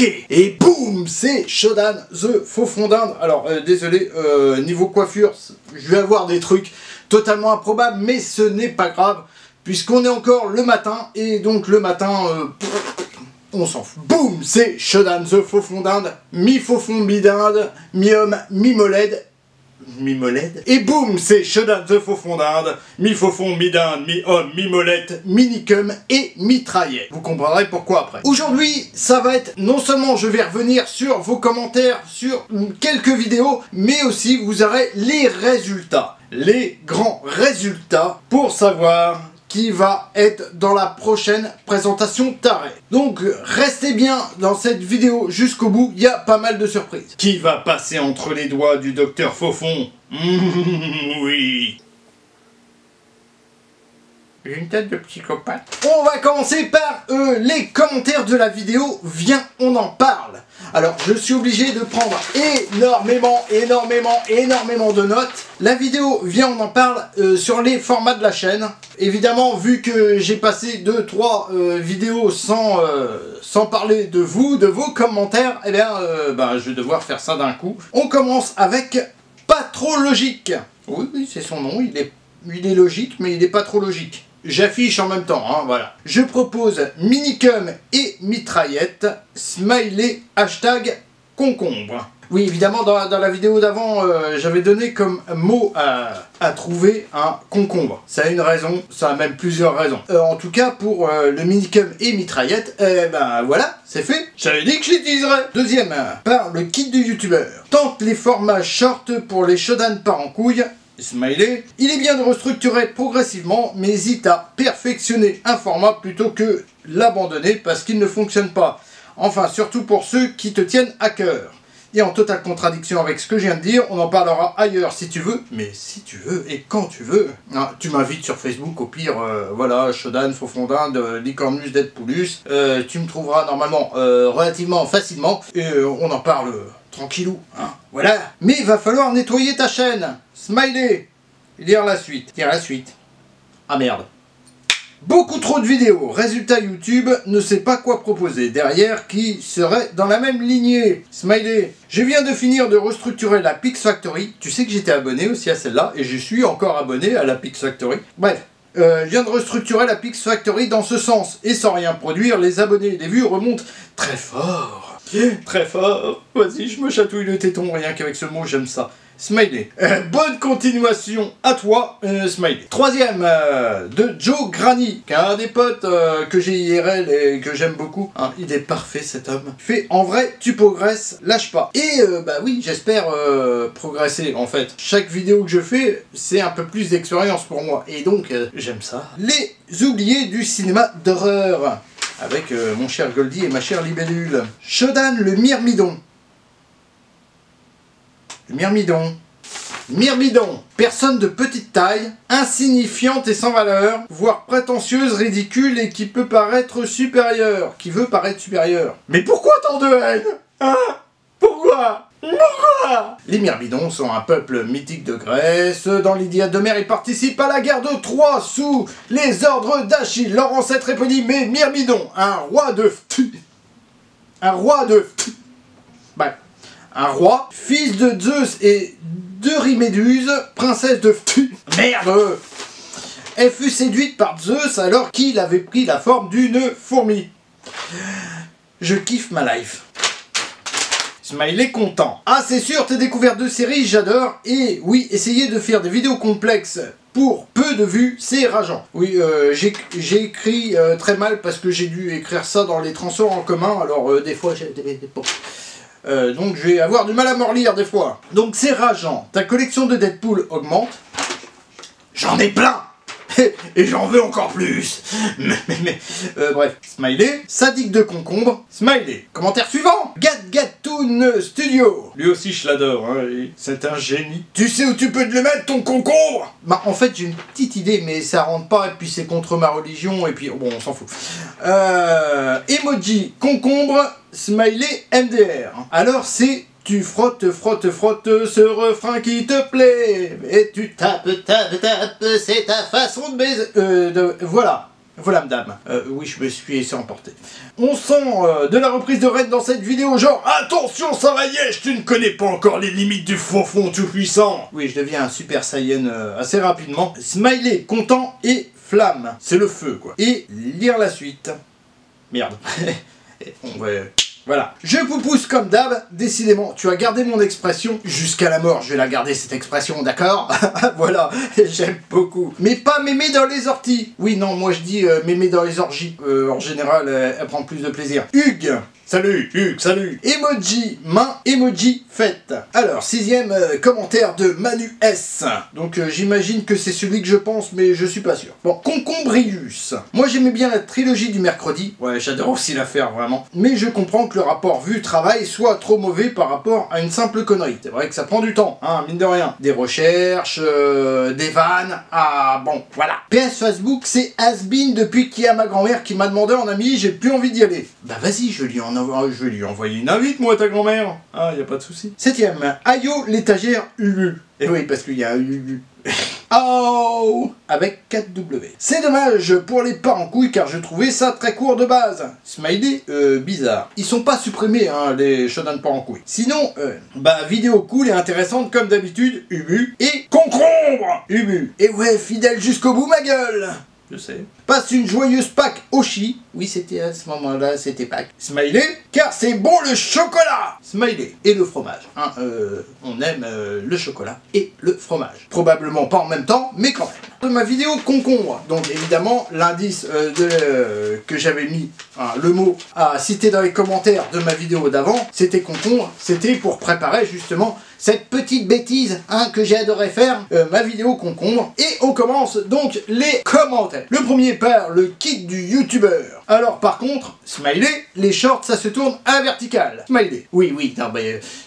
Ok. Et boum, c'est Shodan the faux fond d'Inde. Alors, désolé, niveau coiffure, je vais avoir des trucs totalement improbables, mais ce n'est pas grave, puisqu'on est encore le matin, et donc le matin, on s'en fout. Boum, c'est Shodan the faux fond d'Inde, mi-faux fond mi-d'Inde, mi-homme, mi-moled. Mi-moled. Et boum, c'est Shodan the faux fond d'Inde, mi-faux fond, mi-d'Inde, mi-homme, mi-molette, mi-nicum et mitraillette. Vous comprendrez pourquoi après. Aujourd'hui, ça va être, non seulement je vais revenir sur vos commentaires, sur quelques vidéos, mais aussi vous aurez les résultats. Les grands résultats pour savoir qui va être dans la prochaine présentation tarée. Donc restez bien dans cette vidéo jusqu'au bout, il y a pas mal de surprises. Qui va passer entre les doigts du docteur Faux-Fond? Oui. J'ai une tête de psychopathe. On va commencer par les commentaires de la vidéo. Viens, on en parle. Alors, je suis obligé de prendre énormément de notes. La vidéo, viens, on en parle sur les formats de la chaîne. Évidemment, vu que j'ai passé 2-3 vidéos sans parler de vous, de vos commentaires, eh bien, je vais devoir faire ça d'un coup. On commence avec Pas trop logique. Oui, c'est son nom, il est logique, mais il n'est pas trop logique. J'affiche en même temps, hein, voilà. Je propose minicum et mitraillette, smiley, hashtag concombre. Oui, évidemment, dans la vidéo d'avant, j'avais donné comme mot à trouver un concombre. Ça a une raison, ça a même plusieurs raisons. En tout cas, pour le minicum et mitraillette, voilà, c'est fait. J'avais dit que je l'utiliserais. Deuxième, par le kit du youtubeur. Tente les formats short pour les Shodan par en couille. Smiley. Il est bien de restructurer progressivement, mais hésite à perfectionner un format plutôt que l'abandonner parce qu'il ne fonctionne pas. Enfin, surtout pour ceux qui te tiennent à cœur. Et en totale contradiction avec ce que je viens de dire, on en parlera ailleurs si tu veux, mais si tu veux et quand tu veux. Ah, tu m'invites sur Facebook, au pire, voilà, Shodan, Faux fond d'Inde, Licornus, Deadpoolus. Tu me trouveras normalement relativement facilement, et on en parle tranquillou, hein, voilà. Mais il va falloir nettoyer ta chaîne. Smiley. Lire la suite. Lire la suite. Ah merde. Beaucoup trop de vidéos. Résultat, YouTube ne sait pas quoi proposer derrière qui serait dans la même lignée. Smiley. Je viens de finir de restructurer la Pixfactory. Tu sais que j'étais abonné aussi à celle-là et je suis encore abonné à la Pixfactory. Bref. Je viens de restructurer la Pixfactory dans ce sens. Et sans rien produire, les abonnés et les vues remontent très fort. Très fort. Vas-y, je me chatouille le téton, rien qu'avec ce mot, j'aime ça. Smiley. Bonne continuation à toi, Smiley. Troisième, de Joe Granny, qui est un des potes que j'ai IRL et que j'aime beaucoup. Hein, il est parfait cet homme. Fait, en vrai, tu progresses, lâche pas. Et oui, j'espère progresser en fait. Chaque vidéo que je fais, c'est un peu plus d'expérience pour moi. Et donc, j'aime ça. Les oubliés du cinéma d'horreur. Avec mon cher Goldie et ma chère Libellule. Shodan le Myrmidon. Le Myrmidon. Myrmidon. Personne de petite taille, insignifiante et sans valeur, voire prétentieuse, ridicule et qui peut paraître supérieure. Qui veut paraître supérieure. Mais pourquoi tant de haine? Hein? Pourquoi? Pourquoi? Les Myrmidons sont un peuple mythique de Grèce. Dans l'Iliade d'Homère, ils participent à la guerre de Troie sous les ordres d'Achille. Leur ancêtre éponyme est Myrmidon, un roi de... Bref. Un roi, fils de Zeus et d'Euryméduse, princesse de... Merde! Elle fut séduite par Zeus alors qu'il avait pris la forme d'une fourmi. Je kiffe ma life. Smiley content. Ah, c'est sûr, tes découvertes de séries, j'adore. Et oui, essayer de faire des vidéos complexes pour peu de vues, c'est rageant. Oui, j'ai écrit très mal parce que j'ai dû écrire ça dans les transports en commun. Alors, des fois, j'ai... donc je vais avoir du mal à me relire des fois. Donc c'est rageant. Ta collection de Deadpool augmente. J'en ai plein. Et j'en veux encore plus. Bref. Smiley. Sadique de concombre. Smiley. Commentaire suivant. Gatgatoon Studio. Lui aussi je l'adore. Hein. C'est un génie. Tu sais où tu peux te le mettre ton concombre? Bah en fait j'ai une petite idée mais ça rentre pas et puis c'est contre ma religion et puis bon on s'en fout. Emoji concombre. Smiley MDR. Alors c'est tu frottes ce refrain qui te plaît et tu tapes, c'est ta façon de baiser. Voilà. Voilà madame, oui je me suis laissé emporter. On sent de la reprise de Red dans cette vidéo, genre attention Sarayesh, tu ne connais pas encore les limites du fond tout puissant. Oui, je deviens un Super Saiyan assez rapidement. Smiley, content et flamme, c'est le feu quoi. Et lire la suite. Merde. Voilà. Je vous pousse comme d'hab, décidément, tu as gardé mon expression jusqu'à la mort, je vais la garder cette expression, d'accord? Voilà, j'aime beaucoup. Mais pas mémé dans les orties. Oui, non, moi je dis mémé dans les orgies. En général, elle prend plus de plaisir. Hugues. Salut, Hugues, salut. Emoji main, emoji fête. Alors, 6e commentaire de Manu S. Donc, j'imagine que c'est celui que je pense, mais je suis pas sûr. Bon, Concombrius. Moi, j'aimais bien la trilogie du mercredi. Ouais, j'adore aussi la faire, vraiment. Mais je comprends que le rapport vue-travail soit trop mauvais par rapport à une simple connerie. C'est vrai que ça prend du temps, hein, mine de rien. Des recherches, des vannes, ah bon, voilà. PS Facebook, c'est has-been depuis qu'il y a ma grand-mère qui m'a demandé en ami, j'ai plus envie d'y aller. Bah vas-y, je vais lui envoyer une invite, moi, ta grand-mère. Ah, y a pas de souci. 7e, Ayo, l'étagère Ubu. Et oui, parce qu'il y a un Ubu. Oh, avec 4W. C'est dommage pour les parents couilles car je trouvais ça très court de base. Smiley, bizarre. Ils sont pas supprimés, hein, les shonen parents couilles. Sinon, bah, vidéo cool et intéressante comme d'habitude, Ubu et concombre Ubu. Et ouais, fidèle jusqu'au bout, ma gueule. Je sais. Passe une joyeuse Pâques Oshi. Oui, c'était à ce moment-là, c'était Pâques. Smiley, car c'est bon le chocolat. Smiley. Et le fromage. Hein, on aime le chocolat et le fromage. Probablement pas en même temps, mais quand même. De ma vidéo concombre. Donc évidemment, l'indice que j'avais mis, hein, le mot à citer dans les commentaires de ma vidéo d'avant, c'était concombre. C'était pour préparer justement cette petite bêtise, hein, que j'ai adoré faire, ma vidéo concombre. Et on commence donc les commentaires. Le premier par le kit du youtubeur. Alors par contre, Smiley, les shorts ça se tourne à la verticale. Smiley. Oui, non,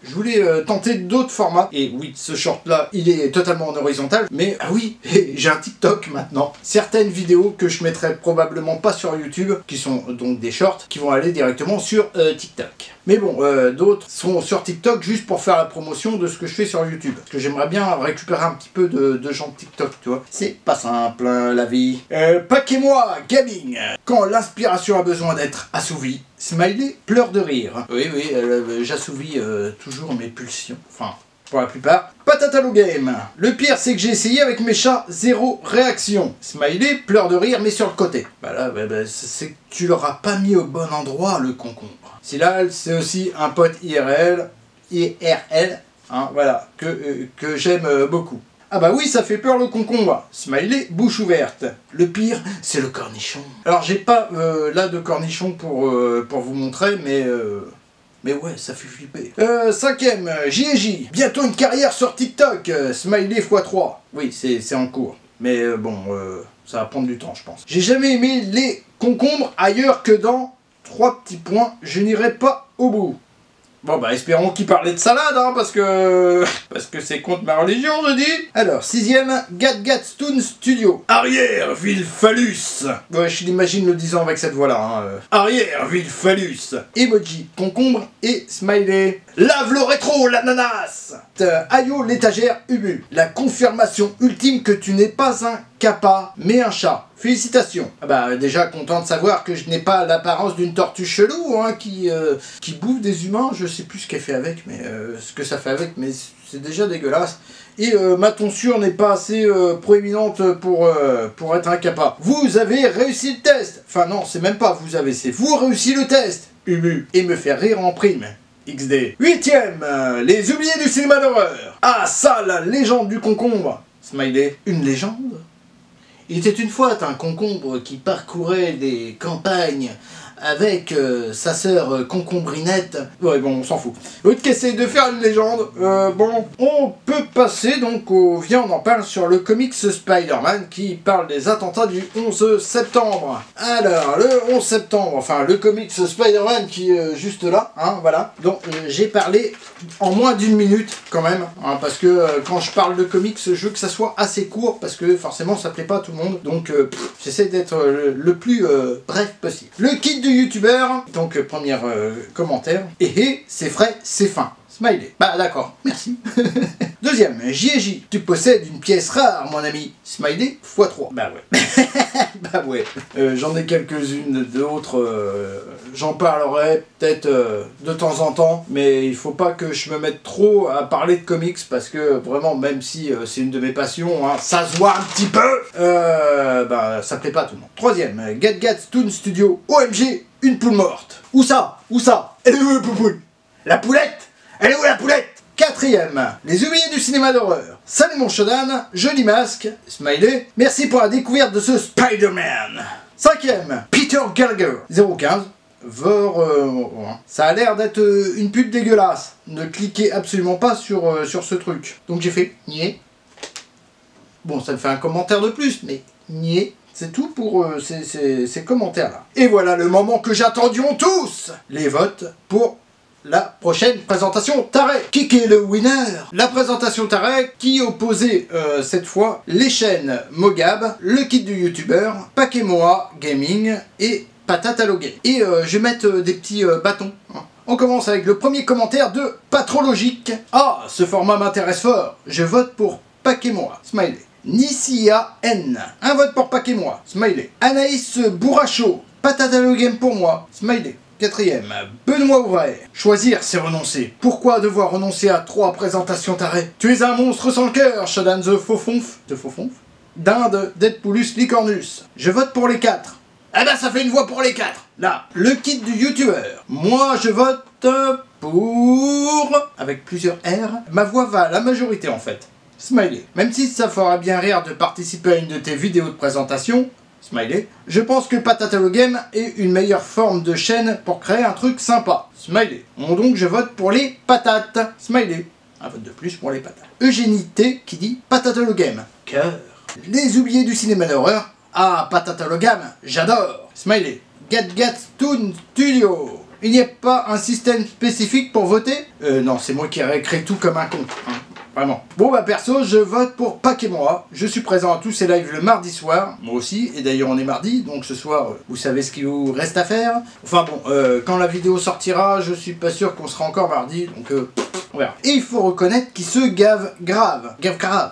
je voulais tenter d'autres formats. Et oui, ce short là, il est totalement en horizontal. Mais ah oui, j'ai un TikTok maintenant. Certaines vidéos que je mettrai probablement pas sur YouTube, qui sont donc des shorts, qui vont aller directement sur TikTok. Mais bon, d'autres sont sur TikTok juste pour faire la promotion de ce que je fais sur YouTube. Parce que j'aimerais bien récupérer un petit peu de gens de TikTok, tu vois. C'est pas simple, hein, la vie. Paquez-moi, gaming. Quand l'inspiration a besoin d'être assouvie, Smiley pleure de rire. Oui, j'assouvis toujours mes pulsions. Enfin, pour la plupart. Patatalo Game. Le pire, c'est que j'ai essayé avec mes chats, zéro réaction. Smiley pleure de rire, mais sur le côté. Bah là, c'est que tu l'auras pas mis au bon endroit, le concombre. Silal, c'est aussi un pote IRL, hein, voilà, que j'aime beaucoup. Ah bah oui, ça fait peur le concombre. Smiley, bouche ouverte. Le pire, c'est le cornichon. Alors j'ai pas là de cornichon pour vous montrer, mais ouais, ça fait flipper. 5e, J&J. Bientôt une carrière sur TikTok. Smiley x3. Oui, c'est en cours. Mais bon, ça va prendre du temps, je pense. J'ai jamais aimé les concombres ailleurs que dans 3 petits points. Je n'irai pas au bout. Bon bah espérons qu'il parlait de salade, hein, parce que c'est contre ma religion, je dis. Alors, 6e, Gatstoon Studio. Arrière, vil phallus. Ouais, je l'imagine le disant avec cette voix-là. Hein. Arrière, vil phallus. Emoji, concombre et smiley. Lave le rétro, l'ananas. Ayo, l'étagère, Ubu. La confirmation ultime que tu n'es pas un kappa, mais un chat. Félicitations. Ah bah déjà content de savoir que je n'ai pas l'apparence d'une tortue chelou, hein, qui bouffe des humains. Je sais plus ce qu'elle fait avec, mais ce que ça fait avec, mais c'est déjà dégueulasse. Et ma tonsure n'est pas assez proéminente pour être un kappa. Vous avez réussi le test. Enfin non, c'est même pas vous avez, c'est vous réussi le test. Ubu. Et me faire rire en prime. XD. 8e, les oubliés du cinéma d'horreur. Ah ça, la légende du concombre. Smiley. Une légende? Il était une fois un concombre qui parcourait des campagnes avec sa sœur Concombrinette. Ouais bon, on s'en fout. L'autre qui essaye de faire une légende. Bon, on peut passer donc au... Viens, on en parle sur le comics Spider-Man qui parle des attentats du 11 septembre. Alors, le 11 septembre, enfin le comics Spider-Man qui est juste là, hein, voilà. Donc j'ai parlé en moins d'1 minute quand même, hein, parce que quand je parle de comics, je veux que ça soit assez court, parce que forcément ça plaît pas à tout le monde. Donc j'essaie d'être le plus bref possible. Le kit du youtubeur, donc premier commentaire. C'est frais, c'est fin. Smiley. Bah d'accord, merci. Deuxième, J&J. Tu possèdes une pièce rare, mon ami. Smiley x3. Bah ouais. Bah ouais. J'en ai quelques-unes d'autres. J'en parlerai peut-être de temps en temps. Mais il faut pas que je me mette trop à parler de comics. Parce que vraiment, même si c'est une de mes passions, hein, ça se voit un petit peu. Bah ça plaît pas à tout le monde. Troisième, Gat Toon Studio. OMG, une poule morte. Où ça? Où ça? Elle est où la poule? La poulette? Elle est où la poulette? Quatrième, les oubliés du cinéma d'horreur. Salut mon Shodan, joli masque, Smiley. Merci pour la découverte de ce Spider-Man. Cinquième, Peter Gallagher, 015. Ça a l'air d'être une pub dégueulasse. Ne cliquez absolument pas sur ce truc. Donc j'ai fait nier. Bon, ça me fait un commentaire de plus, mais nier. C'est tout pour ces commentaires-là. Et voilà le moment que j'attendions tous. Les votes pour la prochaine présentation Tarek. Qui est le winner? La présentation Tarek qui opposait cette fois les chaînes Mogab, le kit du youtubeur, Pakemoa Gaming et Patate à Loguet. Et je vais mettre des petits bâtons. On commence avec le premier commentaire de Patrologique. Ah, ce format m'intéresse fort. Je vote pour Pakemoa. Smiley. Nissia N. Un vote pour Pakemoa. Smiley. Anaïs Bourracho. Patate à Loguet pour moi. Smiley. Quatrième, Benoît Ouvray. Choisir, c'est renoncer. Pourquoi devoir renoncer à 3 présentations tarées? Tu es un monstre sans cœur, Shodan the Faufonf. De Faufonf? Dinde, Deadpoolus, Licornus. Je vote pour les 4. Eh ben ça fait une voix pour les 4. Là, le kit du youtubeur. Moi, je vote pour... Avec plusieurs R. Ma voix va à la majorité en fait. Smiley. Même si ça fera bien rire de participer à une de tes vidéos de présentation... Smiley. Je pense que Patate Game est une meilleure forme de chaîne pour créer un truc sympa. Smiley. Donc je vote pour les patates. Smiley. Un vote de plus pour les patates. Eugénie T qui dit Patate Game. Cœur. Les oubliés du cinéma d'horreur. Ah, Patate Game, j'adore. Smiley. Gat Toon Studio. Il n'y a pas un système spécifique pour voter? Non, c'est moi qui ai réécrit tout comme un con. Hein. Vraiment. Bon bah perso, je vote pour Pakemoa. Je suis présent à tous ces lives le mardi soir. Moi aussi. Et d'ailleurs on est mardi. Donc ce soir, vous savez ce qu'il vous reste à faire. Enfin bon, quand la vidéo sortira, je suis pas sûr qu'on sera encore mardi. Donc on verra. Et il faut reconnaître qu'il se gave grave. Grave.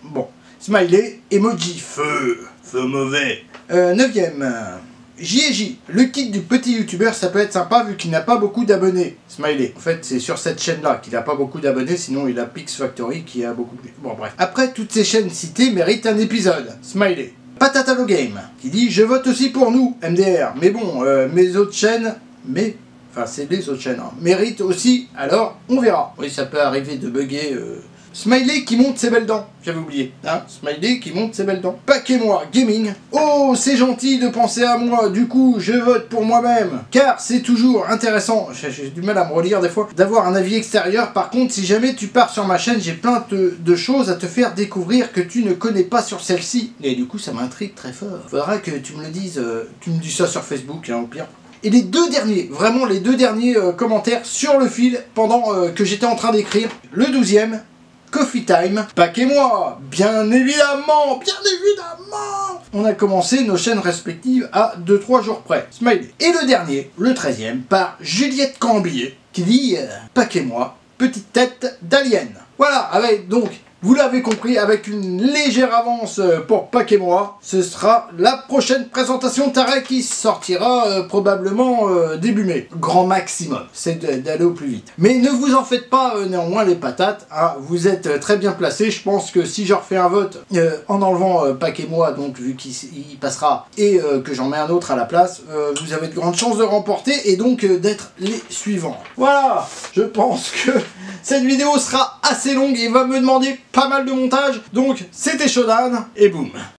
Bon. Smiley, emoji, feu. Feu mauvais. 9ème. J&J, le kit du petit youtubeur, ça peut être sympa vu qu'il n'a pas beaucoup d'abonnés. Smiley. En fait, c'est sur cette chaîne-là qu'il n'a pas beaucoup d'abonnés, sinon il a Pix Factory qui a beaucoup plus. Bon, bref. Après, toutes ces chaînes citées méritent un épisode. Smiley. Patate à Game, qui dit « Je vote aussi pour nous, MDR. Mais bon, mes autres chaînes... Mais... Enfin, c'est les autres chaînes, hein, méritent aussi, alors on verra. » Oui, ça peut arriver de bugger... Smiley qui monte ses belles dents, j'avais oublié, hein, Smiley qui monte ses belles dents. Pakemoa Gaming. Oh, c'est gentil de penser à moi, du coup, je vote pour moi-même. Car c'est toujours intéressant, j'ai du mal à me relire des fois, d'avoir un avis extérieur. Par contre, si jamais tu pars sur ma chaîne, j'ai plein de choses à te faire découvrir que tu ne connais pas sur celle-ci. Et du coup, ça m'intrigue très fort. Faudra que tu me le dises, tu me dis ça sur Facebook, hein, au pire. Et les 2 derniers, vraiment les 2 derniers commentaires sur le fil pendant que j'étais en train d'écrire. Le 12e, Coffee Time, Pakemoa, bien évidemment. On a commencé nos chaînes respectives à 2-3 jours près. Smiley. Et le dernier, le 13e, par Juliette Cambier, qui dit Pakemoa, petite tête d'alien. Voilà, avec donc... Vous l'avez compris, avec une légère avance pour Pakemoa, ce sera la prochaine présentation Tarek qui sortira probablement début mai. Grand maximum, c'est d'aller au plus vite. Mais ne vous en faites pas néanmoins les patates, hein, vous êtes très bien placés. Je pense que si je refais un vote en enlevant Pakemoa, donc vu qu'il passera, et que j'en mets un autre à la place, vous avez de grandes chances de remporter et donc d'être les suivants. Voilà, je pense que cette vidéo sera assez longue et va me demander pas mal de montage. Donc c'était Shodan et boum.